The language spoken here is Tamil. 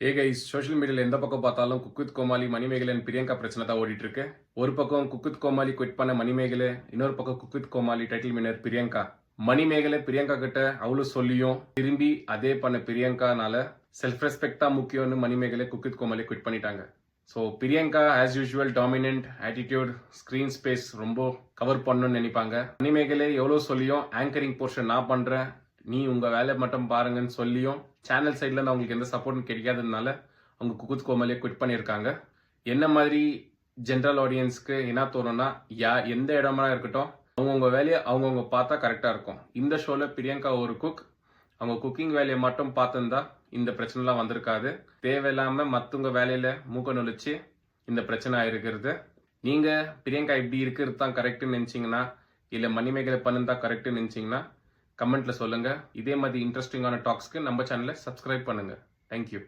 ஏ கைஸ், சோஷியல் மீடியாவில் எந்த பக்கம் பார்த்தாலும் குக் வித் கோமாளி, மணிமேகலன், பிரியங்கா பிரச்சனை தான் ஓடிட்டு இருக்கு. ஒரு பக்கம் குக் வித் கோமாளி குவிட் பண்ண மணிமேகலை, இன்னொரு பக்கம் cook with Comali title winner Priyanka. Manimegalai Priyanka கிட்ட அவ்வளோ சொல்லியும் திரும்பி அதே பண்ண பிரியங்கானால செல்ஃப் ரெஸ்பெக்ட் தான் முக்கியம்னு Manimegalai cook with Comali quit பண்ணிட்டாங்க. So Priyanka as usual dominant attitude, screen space ரொம்ப கவர் பண்ணணும்னு நினைப்பாங்க. மணிமேகலை எவ்வளோ சொல்லியும் ஆங்கரிங் போர்ஷன் நான் பண்ணுறேன், நீ உங்கள் வேலையை மட்டும் பாருங்கன்னு சொல்லியும் சேனல் சைடில் இருந்து அவங்களுக்கு எந்த சப்போர்ட்டும் கிடைக்காததுனால அவங்க குக் வித் கோமாளியை குவிட் பண்ணியிருக்காங்க. என்ன மாதிரி ஜென்ரல் ஆடியன்ஸ்க்கு என்ன தோணும்னா, எந்த இடமா இருக்கட்டும் அவங்கவுங்க வேலையை அவங்கவுங்க பார்த்தா கரெக்டாக இருக்கும். இந்த ஷோவில் பிரியங்கா ஒரு குக், அவங்க குக்கிங் வேலையை மட்டும் பார்த்துருந்தா இந்த பிரச்சனைலாம் வந்திருக்காது. தேவையில்லாமல் மற்றவங்க வேலையில் மூக்க நுழைச்சி இந்த பிரச்சனை ஆயிருக்கிறது. நீங்கள் பிரியங்கா இப்படி இருக்கிறது தான் கரெக்டுன்னு நினச்சிங்கன்னா, இல்லை மணிமேகலை பண்ணுதான் கரெக்டுன்னு நினச்சிங்கன்னா கமெண்ட்ல சொல்லுங்க. இதே மாதிரி இன்ட்ரெஸ்டிங்கான டாக்ஸ்க்கு நம்ம சேனலை சப்ஸ்கிரைப் பண்ணுங்க. தேங்க்யூ.